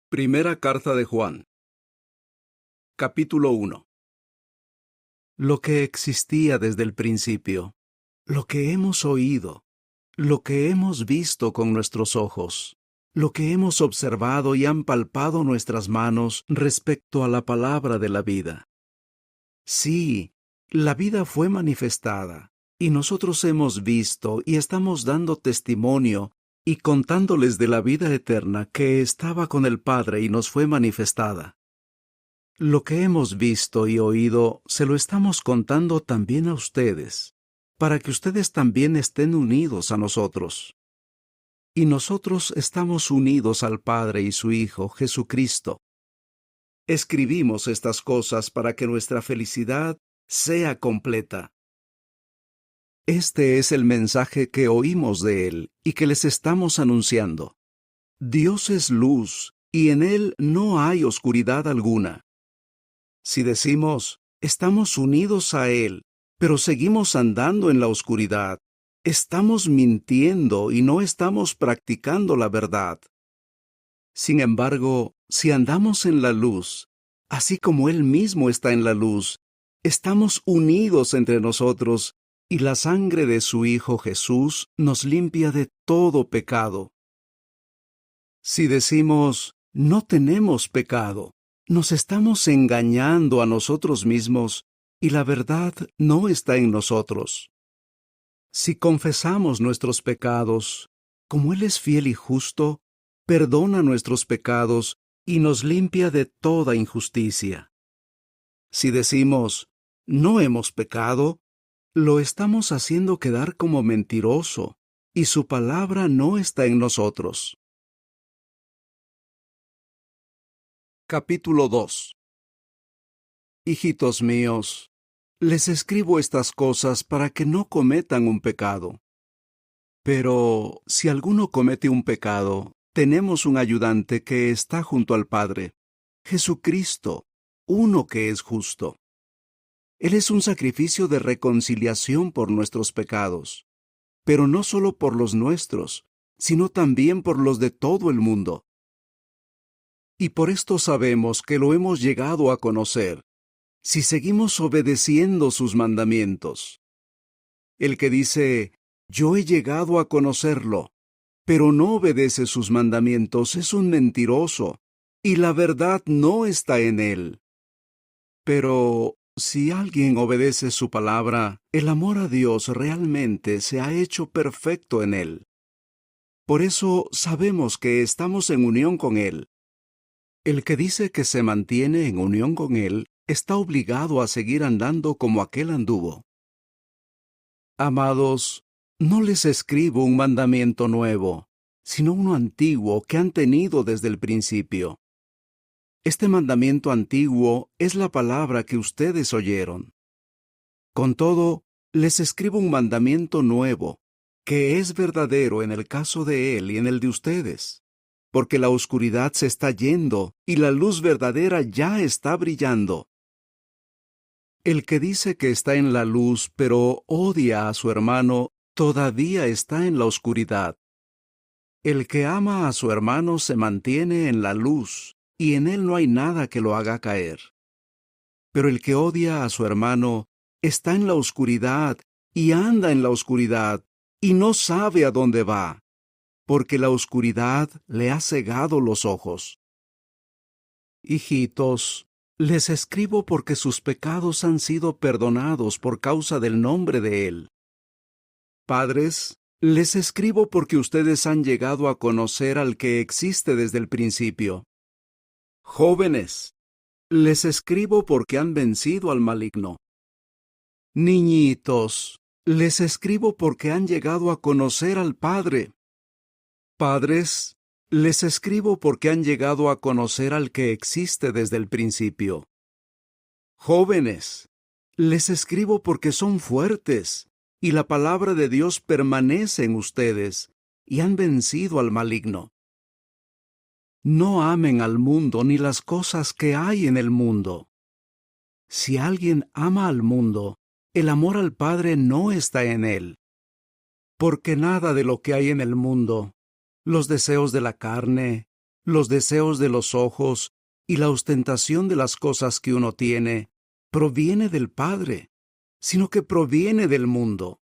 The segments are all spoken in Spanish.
Primera carta de Juan. Capítulo 1. Lo que existía desde el principio, lo que hemos oído, lo que hemos visto con nuestros ojos, lo que hemos observado y han palpado nuestras manos respecto a la palabra de la vida. Sí, la vida fue manifestada, y nosotros hemos visto y estamos dando testimonio y contándoles de la vida eterna que estaba con el Padre y nos fue manifestada. Lo que hemos visto y oído se lo estamos contando también a ustedes, para que ustedes también estén unidos a nosotros. Y nosotros estamos unidos al Padre y su Hijo, Jesucristo. Escribimos estas cosas para que nuestra felicidad sea completa. Este es el mensaje que oímos de Él y que les estamos anunciando. Dios es luz, y en Él no hay oscuridad alguna. Si decimos, estamos unidos a Él, pero seguimos andando en la oscuridad, estamos mintiendo y no estamos practicando la verdad. Sin embargo, si andamos en la luz, así como Él mismo está en la luz, estamos unidos entre nosotros, y la sangre de su Hijo Jesús nos limpia de todo pecado. Si decimos, no tenemos pecado, nos estamos engañando a nosotros mismos, y la verdad no está en nosotros. Si confesamos nuestros pecados, como Él es fiel y justo, perdona nuestros pecados y nos limpia de toda injusticia. Si decimos, no hemos pecado, lo estamos haciendo quedar como mentiroso, y su palabra no está en nosotros. Capítulo 2. Hijitos míos, les escribo estas cosas para que no cometan un pecado. Pero si alguno comete un pecado, tenemos un ayudante que está junto al Padre, Jesucristo, uno que es justo. Él es un sacrificio de reconciliación por nuestros pecados, pero no solo por los nuestros, sino también por los de todo el mundo. Y por esto sabemos que lo hemos llegado a conocer, si seguimos obedeciendo sus mandamientos. El que dice, yo he llegado a conocerlo, pero no obedece sus mandamientos, es un mentiroso, y la verdad no está en él. Pero si alguien obedece su palabra, el amor a Dios realmente se ha hecho perfecto en él. Por eso sabemos que estamos en unión con Él. El que dice que se mantiene en unión con Él está obligado a seguir andando como aquel anduvo. Amados, no les escribo un mandamiento nuevo, sino uno antiguo que han tenido desde el principio. Este mandamiento antiguo es la palabra que ustedes oyeron. Con todo, les escribo un mandamiento nuevo, que es verdadero en el caso de Él y en el de ustedes, porque la oscuridad se está yendo y la luz verdadera ya está brillando. El que dice que está en la luz pero odia a su hermano, todavía está en la oscuridad. El que ama a su hermano se mantiene en la luz, y en él no hay nada que lo haga caer. Pero el que odia a su hermano está en la oscuridad y anda en la oscuridad y no sabe a dónde va, porque la oscuridad le ha cegado los ojos. Hijitos, les escribo porque sus pecados han sido perdonados por causa del nombre de Él. Padres, les escribo porque ustedes han llegado a conocer al que existe desde el principio. Jóvenes, les escribo porque han vencido al maligno. Niñitos, les escribo porque han llegado a conocer al Padre. Padres, les escribo porque han llegado a conocer al que existe desde el principio. Jóvenes, les escribo porque son fuertes, y la palabra de Dios permanece en ustedes, y han vencido al maligno. No amen al mundo ni las cosas que hay en el mundo. Si alguien ama al mundo, el amor al Padre no está en él. Porque nada de lo que hay en el mundo, los deseos de la carne, Los deseos de los ojos y la ostentación de las cosas que uno tiene proviene del Padre, sino que proviene del mundo.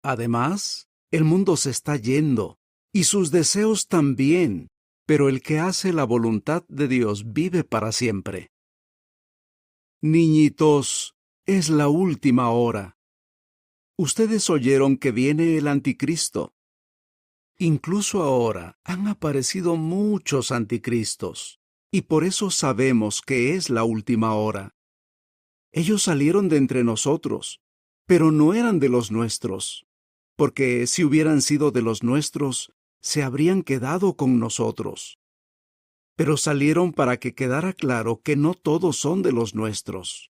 Además, el mundo se está yendo, y sus deseos también, pero el que hace la voluntad de Dios vive para siempre. Niñitos, es la última hora. Ustedes oyeron que viene el anticristo. Incluso ahora han aparecido muchos anticristos, y por eso sabemos que es la última hora. Ellos salieron de entre nosotros, pero no eran de los nuestros, porque si hubieran sido de los nuestros, se habrían quedado con nosotros. Pero salieron para que quedara claro que no todos son de los nuestros.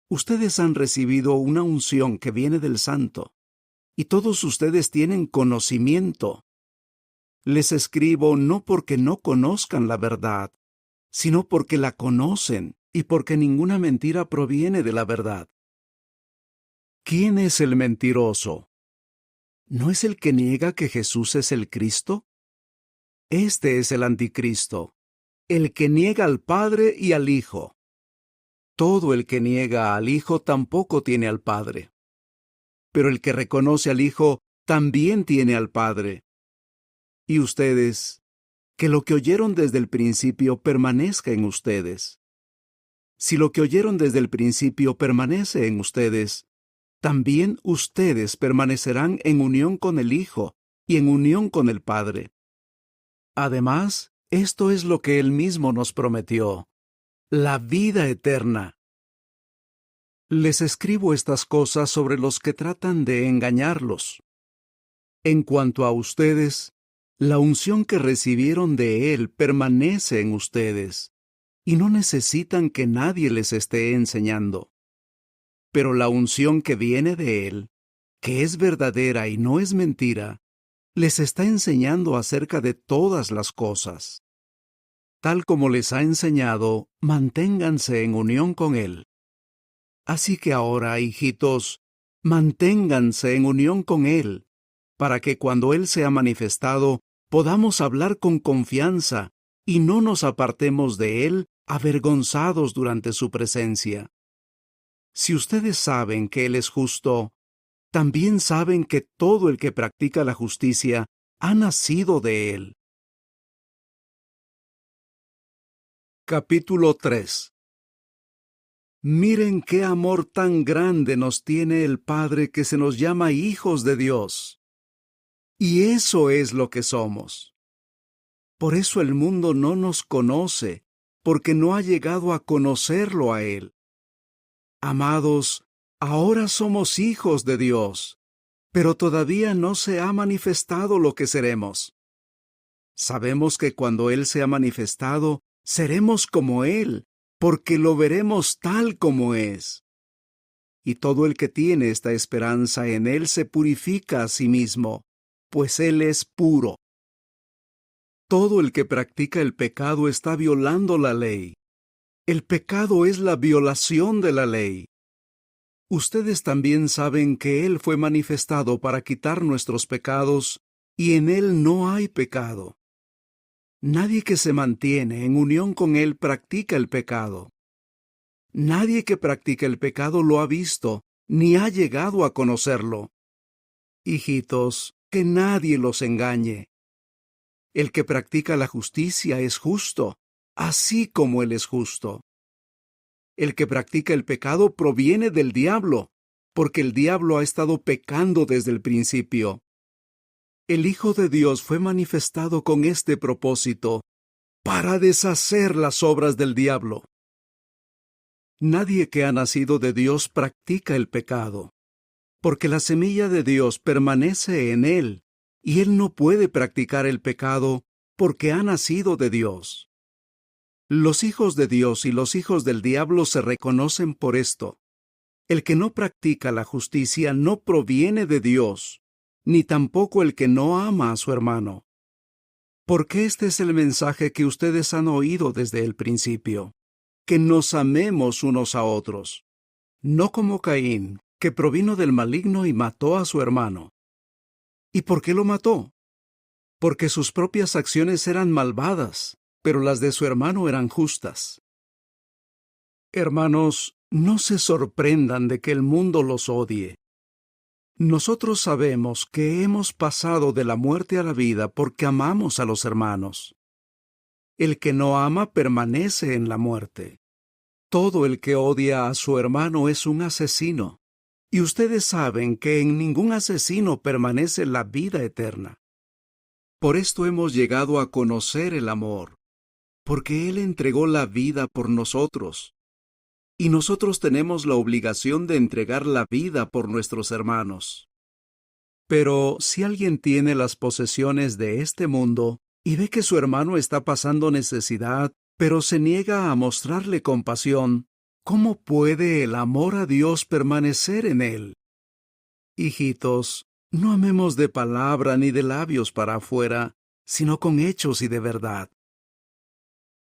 Ustedes han recibido una unción que viene del Santo, y todos ustedes tienen conocimiento. Les escribo no porque no conozcan la verdad, sino porque la conocen y porque ninguna mentira proviene de la verdad. ¿Quién es el mentiroso? ¿No es el que niega que Jesús es el Cristo? Este es el anticristo, el que niega al Padre y al Hijo. Todo el que niega al Hijo tampoco tiene al Padre. Pero el que reconoce al Hijo también tiene al Padre. Y ustedes, que lo que oyeron desde el principio permanezca en ustedes. Si lo que oyeron desde el principio permanece en ustedes, también ustedes permanecerán en unión con el Hijo y en unión con el Padre. Además, esto es lo que Él mismo nos prometió, la vida eterna. Les escribo estas cosas sobre los que tratan de engañarlos. En cuanto a ustedes, la unción que recibieron de Él permanece en ustedes, y no necesitan que nadie les esté enseñando. Pero la unción que viene de Él, que es verdadera y no es mentira, les está enseñando acerca de todas las cosas. Tal como les ha enseñado, manténganse en unión con Él. Así que ahora, hijitos, manténganse en unión con Él, para que cuando Él sea manifestado, podamos hablar con confianza y no nos apartemos de Él avergonzados durante su presencia. Si ustedes saben que Él es justo, también saben que todo el que practica la justicia ha nacido de Él. Capítulo 3. Miren qué amor tan grande nos tiene el Padre que se nos llama hijos de Dios. Y eso es lo que somos. Por eso el mundo no nos conoce, porque no ha llegado a conocerlo a Él. Amados, ahora somos hijos de Dios, pero todavía no se ha manifestado lo que seremos. Sabemos que cuando Él sea manifestado, seremos como Él, porque lo veremos tal como es. Y todo el que tiene esta esperanza en Él se purifica a sí mismo, pues Él es puro. Todo el que practica el pecado está violando la ley. El pecado es la violación de la ley. Ustedes también saben que Él fue manifestado para quitar nuestros pecados, y en Él no hay pecado. Nadie que se mantiene en unión con Él practica el pecado. Nadie que practica el pecado lo ha visto, ni ha llegado a conocerlo. Hijitos, que nadie los engañe. El que practica la justicia es justo, así como Él es justo. El que practica el pecado proviene del diablo, porque el diablo ha estado pecando desde el principio. El Hijo de Dios fue manifestado con este propósito, para deshacer las obras del diablo. Nadie que ha nacido de Dios practica el pecado, porque la semilla de Dios permanece en él, y él no puede practicar el pecado porque ha nacido de Dios. Los hijos de Dios y los hijos del diablo se reconocen por esto. El que no practica la justicia no proviene de Dios, ni tampoco el que no ama a su hermano. Porque este es el mensaje que ustedes han oído desde el principio, que nos amemos unos a otros, no como Caín, que provino del maligno y mató a su hermano. ¿Y por qué lo mató? porque sus propias acciones eran malvadas, pero las de su hermano eran justas. Hermanos, no se sorprendan de que el mundo los odie. Nosotros sabemos que hemos pasado de la muerte a la vida porque amamos a los hermanos. El que no ama permanece en la muerte. Todo el que odia a su hermano es un asesino, y ustedes saben que en ningún asesino permanece la vida eterna. Por esto hemos llegado a conocer el amor, porque Él entregó la vida por nosotros, y nosotros tenemos la obligación de entregar la vida por nuestros hermanos. Pero si alguien tiene las posesiones de este mundo y ve que su hermano está pasando necesidad, pero se niega a mostrarle compasión, ¿cómo puede el amor a Dios permanecer en él? Hijitos, no amemos de palabra ni de labios para afuera, sino con hechos y de verdad.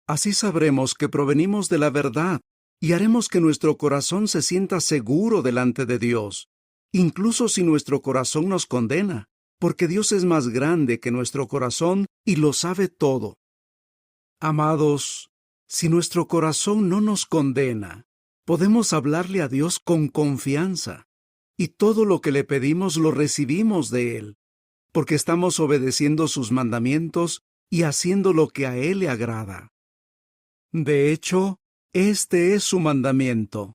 Así sabremos que provenimos de la verdad y haremos que nuestro corazón se sienta seguro delante de Dios, incluso si nuestro corazón nos condena, porque Dios es más grande que nuestro corazón y lo sabe todo. Amados, si nuestro corazón no nos condena, podemos hablarle a Dios con confianza, y todo lo que le pedimos lo recibimos de Él, porque estamos obedeciendo sus mandamientos y haciendo lo que a Él le agrada. De hecho, este es su mandamiento,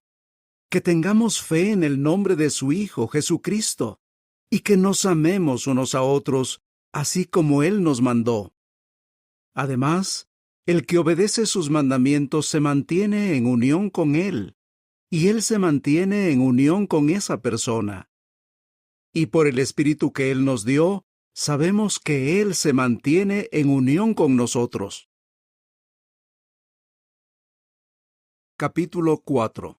que tengamos fe en el nombre de su Hijo Jesucristo, y que nos amemos unos a otros, así como Él nos mandó. Además, el que obedece sus mandamientos se mantiene en unión con Él, y Él se mantiene en unión con esa persona. Y por el Espíritu que Él nos dio, sabemos que Él se mantiene en unión con nosotros. Capítulo 4.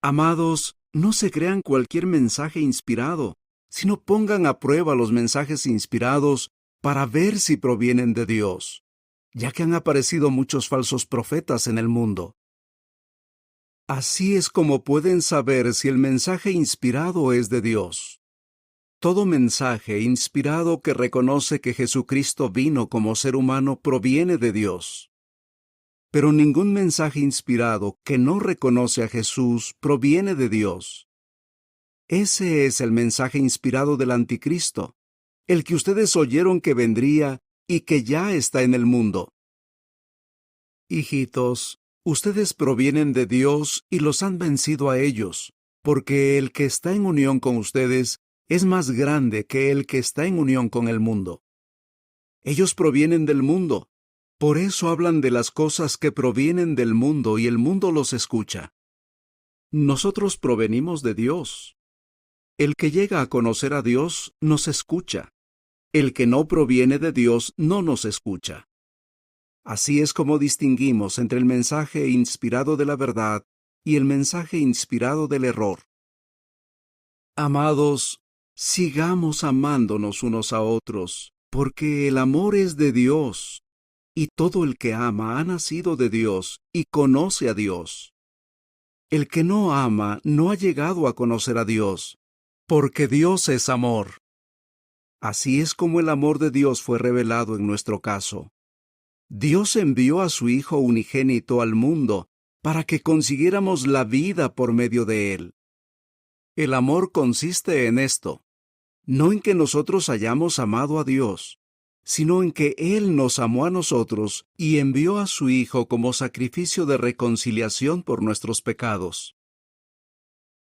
Amados, no se crean cualquier mensaje inspirado, sino pongan a prueba los mensajes inspirados para ver si provienen de Dios, ya que han aparecido muchos falsos profetas en el mundo. Así es como pueden saber si el mensaje inspirado es de Dios. Todo mensaje inspirado que reconoce que Jesucristo vino como ser humano proviene de Dios. Pero ningún mensaje inspirado que no reconoce a Jesús proviene de Dios. Ese es el mensaje inspirado del Anticristo, el que ustedes oyeron que vendría y que ya está en el mundo. Hijitos, ustedes provienen de Dios y los han vencido a ellos, porque el que está en unión con ustedes es más grande que el que está en unión con el mundo. Ellos provienen del mundo, por eso hablan de las cosas que provienen del mundo y el mundo los escucha. Nosotros provenimos de Dios. El que llega a conocer a Dios nos escucha. El que no proviene de Dios no nos escucha. Así es como distinguimos entre el mensaje inspirado de la verdad y el mensaje inspirado del error. Amados, sigamos amándonos unos a otros, porque el amor es de Dios, y todo el que ama ha nacido de Dios y conoce a Dios. El que no ama no ha llegado a conocer a Dios, porque Dios es amor. Así es como el amor de Dios fue revelado en nuestro caso. Dios envió a su Hijo unigénito al mundo para que consiguiéramos la vida por medio de Él. El amor consiste en esto, no en que nosotros hayamos amado a Dios, sino en que Él nos amó a nosotros y envió a su Hijo como sacrificio de reconciliación por nuestros pecados.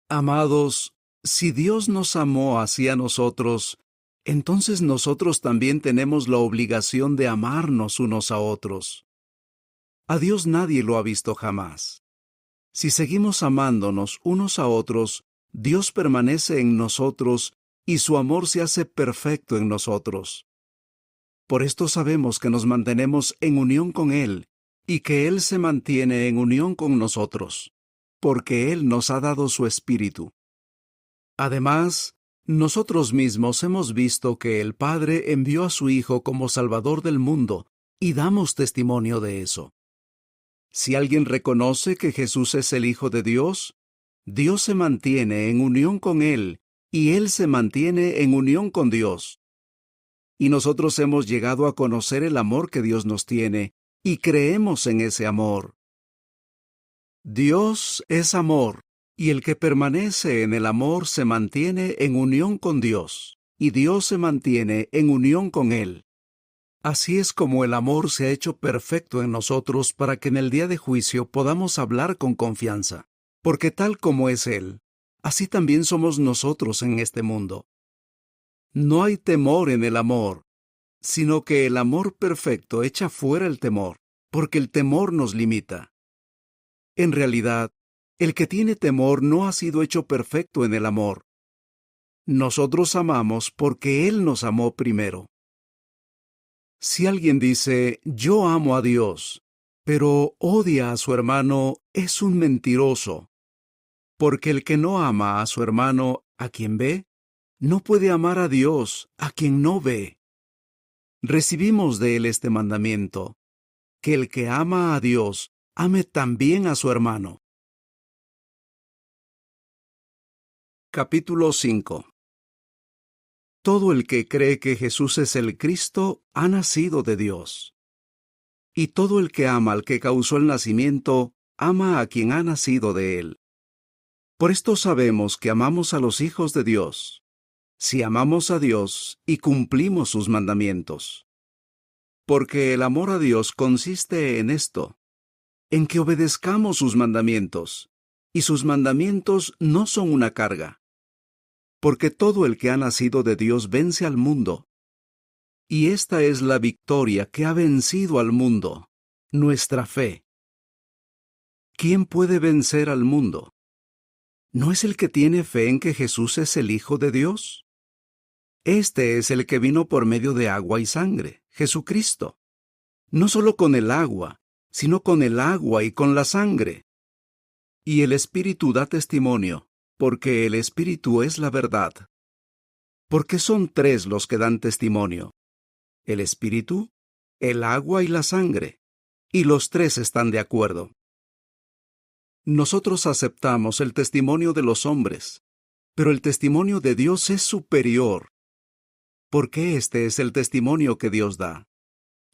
Amados, si Dios nos amó así a nosotros, entonces nosotros también tenemos la obligación de amarnos unos a otros. A Dios nadie lo ha visto jamás. Si seguimos amándonos unos a otros, Dios permanece en nosotros y su amor se hace perfecto en nosotros. Por esto sabemos que nos mantenemos en unión con Él y que Él se mantiene en unión con nosotros, porque Él nos ha dado su Espíritu. Además, nosotros mismos hemos visto que el Padre envió a su Hijo como Salvador del mundo y damos testimonio de eso. Si alguien reconoce que Jesús es el Hijo de Dios, Dios se mantiene en unión con Él y Él se mantiene en unión con Dios. y nosotros hemos llegado a conocer el amor que Dios nos tiene, y creemos en ese amor. Dios es amor, y el que permanece en el amor se mantiene en unión con Dios, y Dios se mantiene en unión con Él. Así es como el amor se ha hecho perfecto en nosotros para que en el día de juicio podamos hablar con confianza, porque tal como es Él, así también somos nosotros en este mundo. No hay temor en el amor, sino que el amor perfecto echa fuera el temor, porque el temor nos limita. En realidad, el que tiene temor no ha sido hecho perfecto en el amor. Nosotros amamos porque Él nos amó primero. Si alguien dice, yo amo a Dios, pero odia a su hermano, es un mentiroso. Porque el que no ama a su hermano, a quien ve, no puede amar a Dios, a quien no ve. Recibimos de Él este mandamiento, que el que ama a Dios, ame también a su hermano. Capítulo 5. Todo el que cree que Jesús es el Cristo ha nacido de Dios. Y todo el que ama al que causó el nacimiento, ama a quien ha nacido de él. Por esto sabemos que amamos a los hijos de Dios, si amamos a Dios y cumplimos sus mandamientos. Porque el amor a Dios consiste en esto, en que obedezcamos sus mandamientos, y sus mandamientos no son una carga. Porque todo el que ha nacido de Dios vence al mundo. Y esta es la victoria que ha vencido al mundo, nuestra fe. ¿Quién puede vencer al mundo? ¿No es el que tiene fe en que Jesús es el Hijo de Dios? Este es el que vino por medio de agua y sangre, Jesucristo. No solo con el agua, sino con el agua y con la sangre. Y el Espíritu da testimonio, porque el Espíritu es la verdad. Porque son tres los que dan testimonio: el Espíritu, el agua y la sangre, y los tres están de acuerdo. Nosotros aceptamos el testimonio de los hombres, pero el testimonio de Dios es superior. Porque este es el testimonio que Dios da,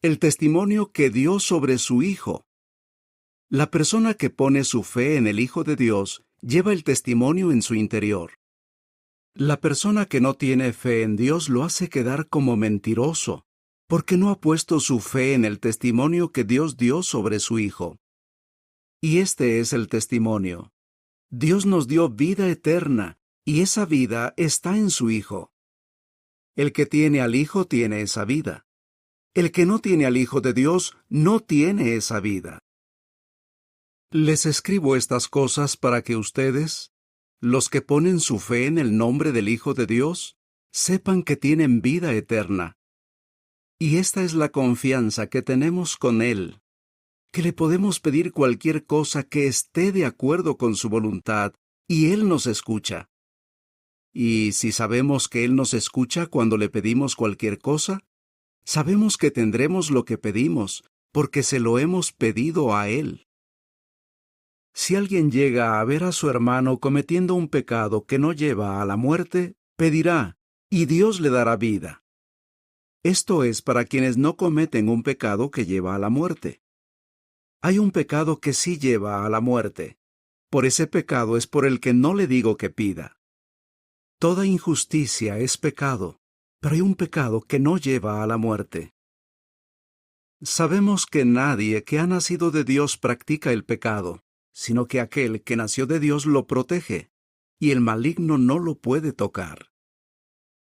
el testimonio que dio sobre su Hijo. La persona que pone su fe en el Hijo de Dios lleva el testimonio en su interior. La persona que no tiene fe en Dios lo hace quedar como mentiroso, porque no ha puesto su fe en el testimonio que Dios dio sobre su Hijo. Y este es el testimonio: Dios nos dio vida eterna, y esa vida está en su Hijo. El que tiene al Hijo tiene esa vida. El que no tiene al Hijo de Dios no tiene esa vida. Les escribo estas cosas para que ustedes, los que ponen su fe en el nombre del Hijo de Dios, sepan que tienen vida eterna. Y esta es la confianza que tenemos con Él, que le podemos pedir cualquier cosa que esté de acuerdo con su voluntad, y Él nos escucha. Y si sabemos que Él nos escucha cuando le pedimos cualquier cosa, sabemos que tendremos lo que pedimos, porque se lo hemos pedido a Él. Si alguien llega a ver a su hermano cometiendo un pecado que no lleva a la muerte, pedirá, y Dios le dará vida. Esto es para quienes no cometen un pecado que lleva a la muerte. Hay un pecado que sí lleva a la muerte. Por ese pecado es por el que no le digo que pida. Toda injusticia es pecado, pero hay un pecado que no lleva a la muerte. Sabemos que nadie que ha nacido de Dios practica el pecado, sino que aquel que nació de Dios lo protege, y el maligno no lo puede tocar.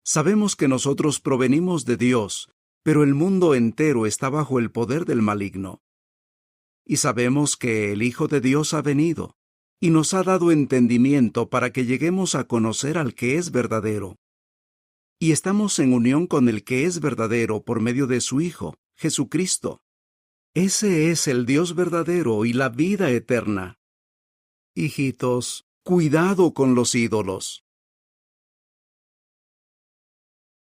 Sabemos que nosotros provenimos de Dios, pero el mundo entero está bajo el poder del maligno. Y sabemos que el Hijo de Dios ha venido, y nos ha dado entendimiento para que lleguemos a conocer al que es verdadero. Y estamos en unión con el que es verdadero por medio de su Hijo, Jesucristo. Ese es el Dios verdadero y la vida eterna. Hijitos, cuidado con los ídolos.